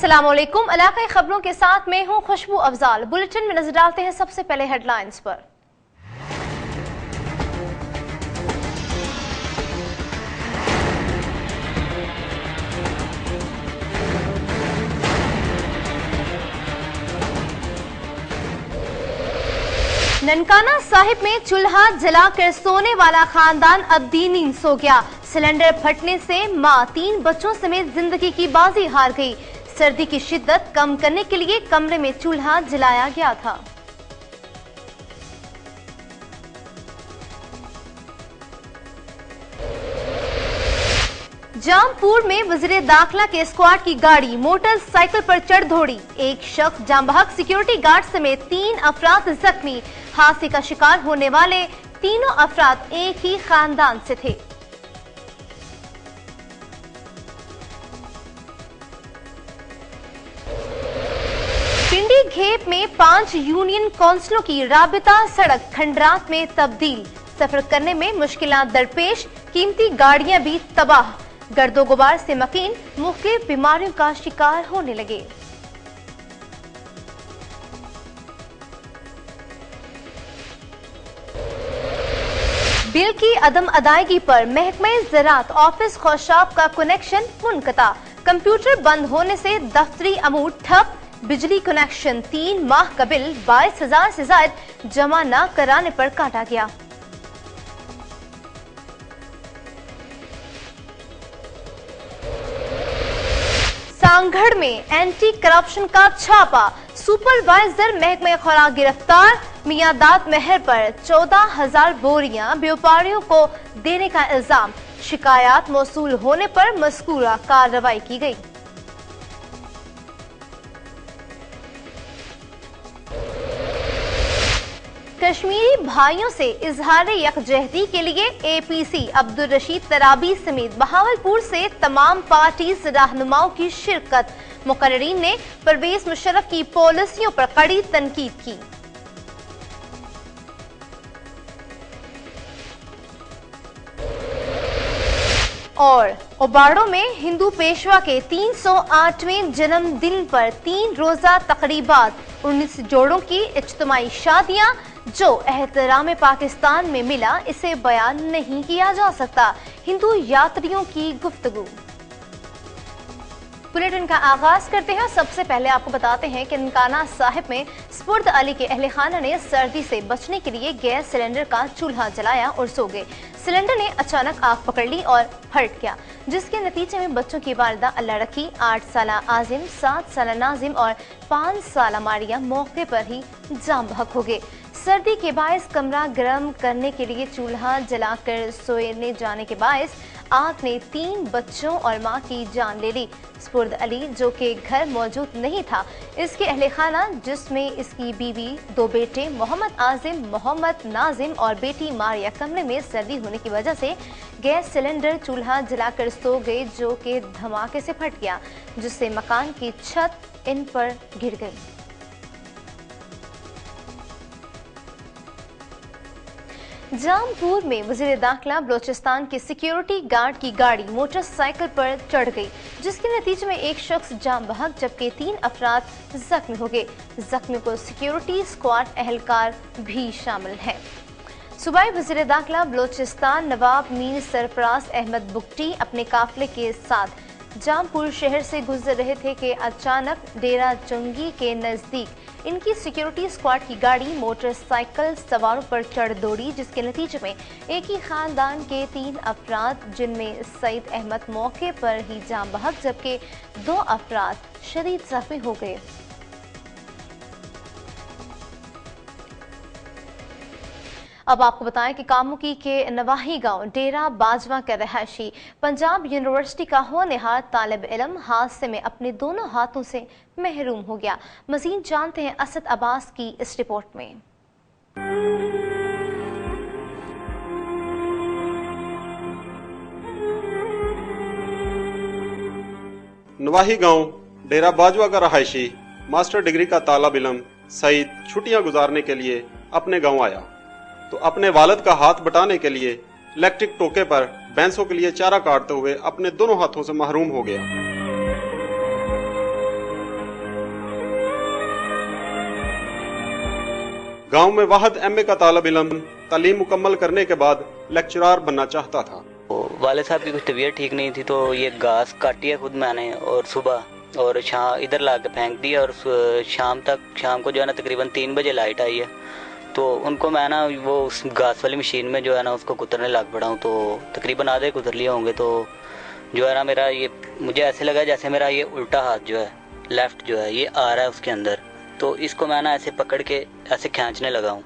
अस्सलाम वालेकुम। इलाकाई खबरों के साथ मैं हूं खुशबू अफजाल। बुलेटिन में नजर डालते हैं सबसे पहले हेडलाइंस पर। ननकाना साहिब में चूल्हा जलाकर सोने वाला खानदान अब नींद सो गया। सिलेंडर फटने से मां 3 बच्चों समेत जिंदगी की बाजी हार गई। सर्दी की शिद्दत कम करने के लिए कमरे में चूल्हा जलाया गया था। जामपुर में वजीर दाखिला के स्क्वाड की गाड़ी मोटरसाइकिल पर चढ़ दौड़ी। एक शख्स जाम बहक सिक्योरिटी गार्ड समेत 3 अफराद जख्मी। हादसे का शिकार होने वाले तीनों अफराद एक ही खानदान से थे। पिंडी घेप में 5 यूनियन काउंसिलों की राबिता सड़क खंडरात में तब्दील। सफर करने में मुश्किलात दरपेश, कीमती गाड़ियां भी तबाह। गर्दो गुबार से मकीन मुख्तलिफ बीमारियों का शिकार होने लगे। बिल की अदम अदायगी पर महकमे ज़राअत ऑफिस खौशाब का कनेक्शन मुनक़ता। कंप्यूटर बंद होने से दफ्तरी अमूर ठप। बिजली कनेक्शन 3 माह का बिल 22,000 से ज्यादा जमा न कराने पर काटा गया। सांगढ़ में एंटी करप्शन का छापा। सुपरवाइजर महकमे खुराक गिरफ्तार। मियादात महर पर 14,000 बोरियां व्यापारियों को देने का इल्जाम। शिकायत मौसूल होने पर मज़कूरा कार्रवाई की गई। कश्मीरी भाइयों से इजहार यकजहती के लिए APC अब्दुल रशीद तराबी समेत बहावलपुर से तमाम पार्टी रहनुमाओं की शिरकत। मुकर्रीन ने परवेज मुशर्रफ की पॉलिसियों पर कड़ी तनकीद की। और ओबाड़ो में हिंदू पेशवा के 308वें जन्मदिन पर 3 रोजा तकरीबात। 19 जोड़ों की इज्तिमाई शादियां। जो एहतराम पाकिस्तान में मिला इसे बयान नहीं किया जा सकता। हिंदू यात्रियों की गुफ्तगू। बुलेटिन का आगाज करते हैं। सबसे पहले आपको बताते हैं कि ननकाना साहिब में स्पुर्द अली के अहले खाना ने सर्दी से बचने के लिए गैस सिलेंडर का चूल्हा जलाया और सो गए। सिलेंडर ने अचानक आग पकड़ ली और फट गया, जिसके नतीजे में बच्चों की वालिदा अल्लाह रखी 8 साला आजिम, 7 साला नाजिम और 5 साला मारिया मौके पर ही जाम बहक हो गए। सर्दी के बायस कमरा गर्म करने के लिए चूल्हा जलाकर सोने जाने के बायस आग ने 3 बच्चों और मां की जान ले ली। स्पुर्द अली जो कि घर मौजूद नहीं था, इसके अहले खाना जिसमें इसकी बीवी, 2 बेटे मोहम्मद आजिम, मोहम्मद नाजिम और बेटी मारिया कमरे में सर्दी होने की वजह से गैस सिलेंडर चूल्हा जलाकर सो गए, जो कि धमाके से फट गया, जिससे मकान की छत इन पर गिर गई। जामपुर में वजीर दाखिला बलोचिस्तान के सिक्योरिटी गार्ड की गाड़ी मोटरसाइकिल पर चढ़ गई, जिसके नतीजे में एक शख्स जाम बहक जबकि 3 अफराद जख्मी हो गए। जख्मी को सिक्योरिटी स्क्वाड एहलकार भी शामिल है। सूबाई वजीर दाखिला बलोचिस्तान नवाब मीर सरफराज अहमद बुगटी अपने काफिले के साथ जामपुर शहर से गुजर रहे थे कि अचानक डेरा चुंगी के नजदीक इनकी सिक्योरिटी स्क्वाड की गाड़ी मोटरसाइकिल सवारों पर चढ़ दौड़ी, जिसके नतीजे में एक ही खानदान के 3 अफराद जिनमें सईद अहमद मौके पर ही जाम बहक जबकि 2 अफराद शदीद जख्मी हो गए। अब आपको बताएं कि कामुकी के नवाही गांव डेरा बाजवा का रहायशी पंजाब यूनिवर्सिटी का होनहार तालिब इल्म हादसे में अपने दोनों हाथों से महरूम हो गया। मज़ीद जानते हैं असद अब्बास की इस रिपोर्ट में। नवाही गांव डेरा बाजवा का रहायशी मास्टर डिग्री का तालिब इल्म सईद छुट्टियां गुजारने के लिए अपने गांव आया तो अपने वालिद का हाथ बटाने के लिए इलेक्ट्रिक टोके पर भैंसों के लिए चारा काटते हुए अपने दोनों हाथों से महरूम हो गया। गांव में वाहिद एमए का तालिब इल्म तालीम मुकम्मल करने के बाद लेक्चरार बनना चाहता था। वाले साहब की कुछ तबीयत ठीक नहीं थी, तो ये घास काटी है खुद मैंने, और सुबह और शाम इधर ला के फेंक दिया, और शाम को जो है ना तकरीबन 3 बजे लाइट आई है, तो उनको मैं ना वो उस घास वाली मशीन में जो है ना उसको कुतरने लग पड़ा हूँ, तो तकरीबन आधे कुतर लिए होंगे। तो जो है ना मेरा ये मुझे ऐसे लगा जैसे मेरा ये उल्टा हाथ जो है लेफ्ट जो है ये आ रहा है उसके अंदर, तो इसको मैं ना ऐसे पकड़ के ऐसे खींचने लगा हूँ,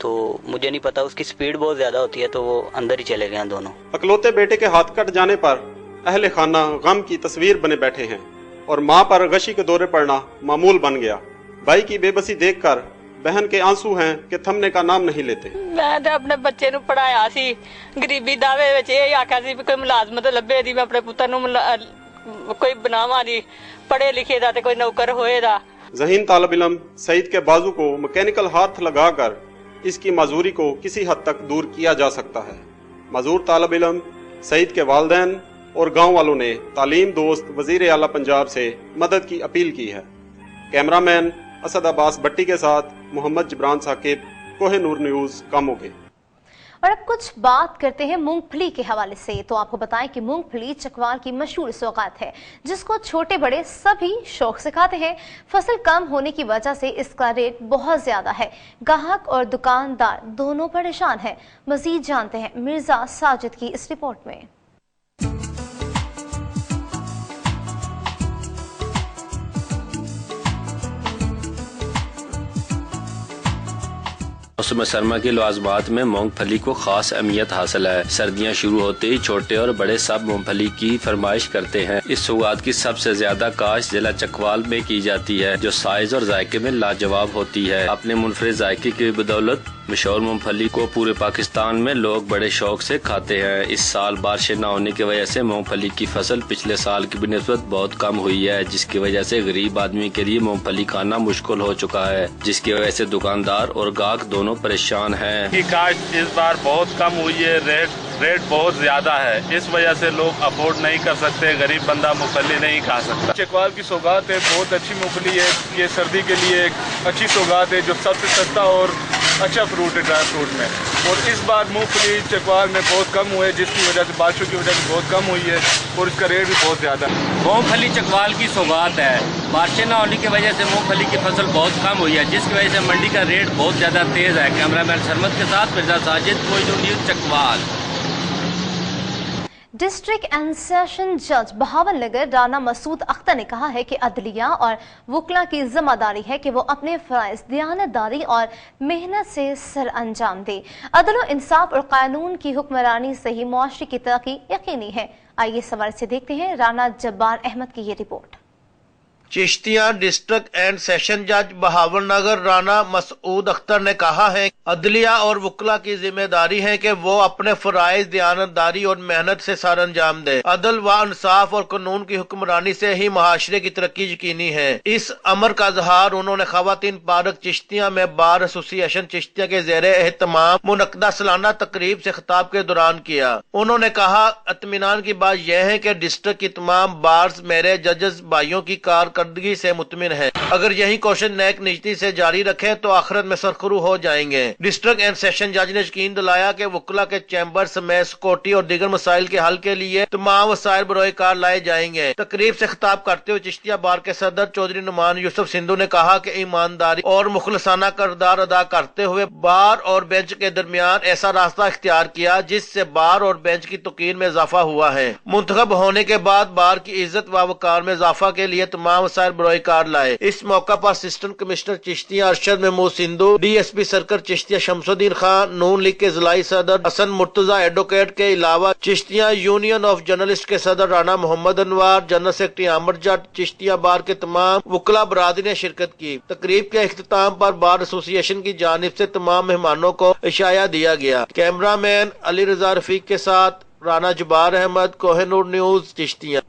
तो मुझे नहीं पता उसकी स्पीड बहुत ज्यादा होती है, तो वो अंदर ही चले गए दोनों। अकलौते बेटे के हाथ कट जाने पर अहले खाना गम की तस्वीर बने बैठे हैं और माँ पर गशी के दौरे पड़ना मामूल बन गया। भाई की बेबसी देखकर बहन के आंसू हैं कि थमने का नाम नहीं लेते। मैं तो अपने बच्चे ਨੂੰ ਪੜਾਇਆ ਸੀ, ਗਰੀਬੀ ਦਾਵੇ ਵਿੱਚ ਇਹ ਆਖਿਆ ਸੀ ਕੋਈ ਮੁਲਾਜ਼ਮਤ ਲੱਭੇ ਦੀ, ਮੈਂ ਆਪਣੇ ਪੁੱਤਰ ਨੂੰ ਕੋਈ ਬਣਾਵਾਂ ਦੀ, ਪੜ੍ਹੇ ਲਿਖੇ ਦਾ ਤੇ ਕੋਈ ਨੌਕਰ ਹੋਏਦਾ। ज़हीन तालिब इल्म सईद के बाजू को मैकेनिकल हाथ लगाकर इसकी माजूरी को किसी हद तक दूर किया जा सकता है। मजूर तालिब इल्म सईद के वालिदैन और गांव वालों ने तालीम दोस्त वजीर आला पंजाब से मदद की अपील की है। कैमरामैन असद अब्बास भट्टी के साथ मोहम्मद जिब्रान साकिब, कोहिनूर न्यूज़, कामों के। और अब कुछ बात करते हैं मूंगफली के हवाले से। तो आपको बताएं कि मूंगफली चकवाल की मशहूर सौगात है, जिसको छोटे बड़े सभी शौक से खाते हैं। फसल कम होने की वजह से इसका रेट बहुत ज्यादा है। ग्राहक और दुकानदार दोनों परेशान हैं। मजीद जानते हैं मिर्जा साजिद की इस रिपोर्ट में। मौसम सरमा की लाजमात में मूंगफली को खास अहमियत हासिल है। सर्दियाँ शुरू होते ही छोटे और बड़े सब मूंगफली की फरमाइश करते हैं। इस सौगात की सबसे ज्यादा काश्त जिला चकवाल में की जाती है, जो साइज और जायके में लाजवाब होती है। अपने मुनफरिद जायके की बदौलत मशहूर मूंगफली को पूरे पाकिस्तान में लोग बड़े शौक से खाते हैं। इस साल बारिशें न होने की वजह से मूंगफली की फसल पिछले साल की निस्बत बहुत कम हुई है, जिसकी वजह से गरीब आदमी के लिए मूंगफली खाना मुश्किल हो चुका है, जिसकी वजह से दुकानदार और गाहक दोनों परेशान हैं। की काश्त इस बार बहुत कम हुई है, रेट बहुत ज्यादा है, इस वजह से लोग अफोर्ड नहीं कर सकते, गरीब बंदा मूंगफली नहीं खा सकता। चकवाल की सौगात है, बहुत अच्छी मूंगफली है, ये सर्दी के लिए एक अच्छी सौगात है, जो सबसे सस्ता और अच्छा फ्रूट है ड्राई फ्रूट में। और इस बार मूंगफली चकवाल में बहुत कम हुए, जिसकी वजह से बारिशों की वजह से बहुत कम हुई है और इसका रेट भी बहुत ज़्यादा है। मूंगफली चकवाल की सौगात है, बारिशें न होने की वजह से मूंगफली की फसल बहुत कम हुई है, जिसकी वजह से मंडी का रेट बहुत ज़्यादा तेज़ है। कैमरामैन शरमत के साथ Mirza Sajid, Kohinoor news, Chakwal. District and session जज बहावलनगर राना मसूद अख्तर ने कहा है कि अदलिया और वकला की जिम्मेदारी है कि वो अपने फराइज दयानतदारी और मेहनत से सर अंजाम दे। अदल और इंसाफ और कानून की हुक्मरानी से ही मुआशरे की तरक्की यकीनी है। आइए सवाल से देखते हैं राना जब्बार अहमद की ये report. Chishtiya district and session जज बहावलनगर राना मसूद अख्तर ने कहा है अदलिया और वकला की जिम्मेदारी है कि वो अपने फराइज दयानतदारी और मेहनत से सर अंजाम दे। अदल व इंसाफ और कानून की हुक्मरानी से ही मुआशरे की तरक्की यकीनी है। इस अमर का इजहार उन्होंने खवातीन पार्क चिश्तिया में बार एसोसिएशन चिश्तिया के ज़ेरे एहतमाम मुनक्कदा सालाना तकरीब से खिताब के दौरान किया। उन्होंने कहा इत्मीनान की बात यह है कि डिस्ट्रिक्ट की तमाम बार्स मेरे जजेस भाइयों की कारकर्दगी से मुतमिन है। अगर यही कोशिश नेक नियति से जारी रखे तो आखिरत में सरखरू हो जाएंगे। डिस्ट्रिक्ट एंड सेशन जज ने यकीन दिलाया कि वकला के चैम्बर समेत सिक्योरिटी और दीगर मसाइल के हल के लिए तमाम वसाइल बरोए कार लाए जाएंगे। तकरीब से खिताब करते हुए चिश्तिया बार के सदर चौधरी नुमान यूसुफ सिंधु ने कहा कि ईमानदारी और मुखलसाना किरदार अदा करते हुए बार और बेंच के दरमियान ऐसा रास्ता इख्तियार किया जिससे बार और बेंच की तौकीर में इजाफा हुआ है। मुंतखब होने के बाद बार की इज्जत व वकार में इजाफा के लिए तमाम वसाइल बरोए कार लाए। इस मौका पर assistant commissioner Chishtian Arshad Mahmood Sindhu, DSP circle Chishtian Shamsuddin Khan, Noon league के जिलाई सदर हसन मुर्तजा एडवोकेट के अलावा चिश्तिया यूनियन ऑफ जर्नलिस्ट के सदर राना मोहम्मद अनवार, जनरल सेक्रेटरी आमर जट, चिश्तिया बार के तमाम वकला बरादरी ने शिरकत की। तकरीब के इख्तिताम पर बार एसोसिएशन की जानिब से तमाम मेहमानों को इशाया दिया गया। कैमरामैन अली रजा रफीक के साथ राना जब्बार अहमद, कोहिनूर न्यूज, चिश्तिया।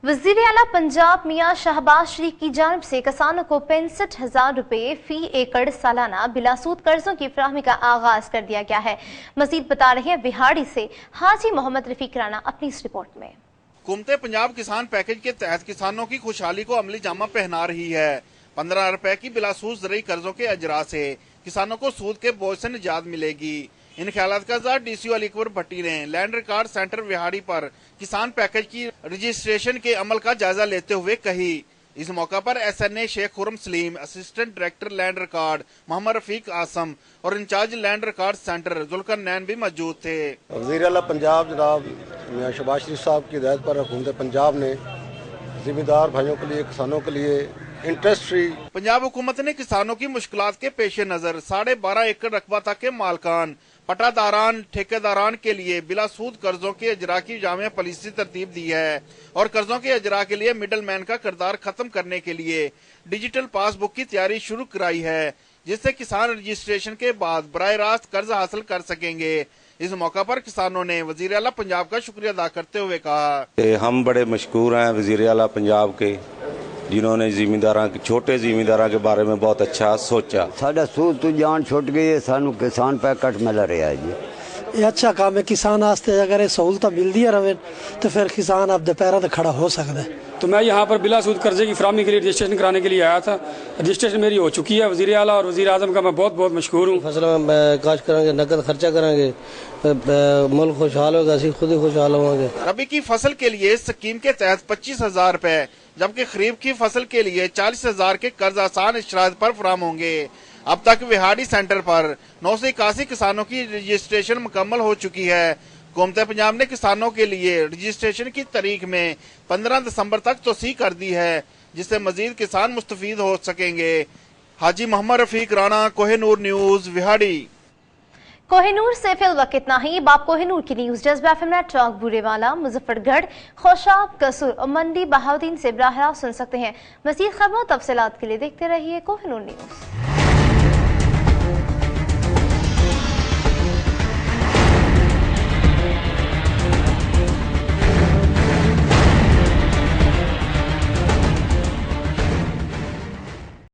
वज़ीर आला पंजाब मियां शहबाज शरीफ की जानिब से किसानों को 65,000 रुपए फी एकड़ सालाना बिलासूद कर्जों की फराहमी का आगाज कर दिया गया है। मजीद बता रहे हैं बिहाड़ी से हाजी मोहम्मद रफीक राना अपनी इस रिपोर्ट में। हुकूमत पंजाब किसान पैकेज के तहत किसानों की खुशहाली को अमली जामा पहना रही है। 15 रुपए की बिलासूद ज़रूरी कर्जों के अजरा से किसानों को सूद के बोझ से निजात मिलेगी। इन ख्यालात का इज़हार डीसीओ अली अकबर भट्टी ने लैंड रिकॉर्ड सेंटर विहाड़ी पर किसान पैकेज की रजिस्ट्रेशन के अमल का जायजा लेते हुए कही। इस मौका पर SNA Sheikh Khurram Saleem, assistant director land record Mohammad Rafiq Asim और incharge land record centre Zulqarnain भी मौजूद थे। वज़ीर आला पंजाब जनाब मियां शहबाज शरीफ साहब की हिदायत पर हुकूमत पंजाब ने जिम्मेदार भाइयों के लिए, किसानों के लिए इंटरेस्ट फ्री। पंजाब हुकूमत ने किसानों की मुश्किलात के पेश नजर 12.5 एकड़ रकबा तक के मालकान, पट्टादारान, ठेकेदारान के लिए बिला सूद कर्जों के अजरा की जामिया पॉलिसी तरतीब दी है और कर्जों के अजरा के लिए मिडल मैन का किरदार खत्म करने के लिए डिजिटल पासबुक की तैयारी शुरू कराई है, जिससे किसान रजिस्ट्रेशन के बाद बराह रास्त कर्ज हासिल कर सकेंगे। इस मौका पर किसानों ने वजीर आला पंजाब का शुक्रिया अदा करते हुए कहा, हम बड़े मशकूर हैं वजीर आला पंजाब के, जिन्होंने छोटे जिमीदारा के बारे में बहुत अच्छा सोचा। साडा सूद तो जान छुट गई है, सानू किसान पैकेट मिल रहा है जी। ये अच्छा काम है किसान वास्ते, अगर ये सहूलत मिलती रहे तो फिर किसान अपने पैरों पर खड़ा हो सकता है। तो मैं यहाँ पर बिला सूद कर्जे की फराहमी के लिए रजिस्ट्रेशन कराने के लिए आया था। रजिस्ट्रेशन मेरी हो चुकी है। वज़ीर आला और वज़ीर आज़म का मैं बहुत बहुत मशकूर हूँ। फसल में काश करेंगे, नकद खर्चा करेंगे, मुल्क खुशहाल होगा, असी खुद ही खुशहाल होंगे। रबी की फसल के लिए इस स्कीम के तहत 25,000 रुपए, जबकि खरीफ की फसल के लिए 40,000 के कर्ज आसान शराइत पर फराहम होंगे। अब तक विहाड़ी सेंटर पर 981 किसानों की रजिस्ट्रेशन मुकम्मल हो चुकी है। हुकूमत पंजाब ने किसानों के लिए रजिस्ट्रेशन की तारीख में 15 दिसंबर तक तोसी कर दी है, जिससे मजीद किसान मुस्तफीद हो सकेंगे। हाजी मोहम्मद रफीक राणा, कोहिनूर न्यूज, विहाड़ी। कोहिनूर से फिल वक्त इतना ही। बाप कोहिनूर की न्यूज जज्बा एफएम चौक बूरेवाला, मुजफ्फरगढ़, खोशाब, कसूर और मंडी बहाउद्दीन से बराह रास्त सुन सकते हैं। मज़ीद खबरों तफसीलात के लिए देखते रहिए कोहिनूर न्यूज।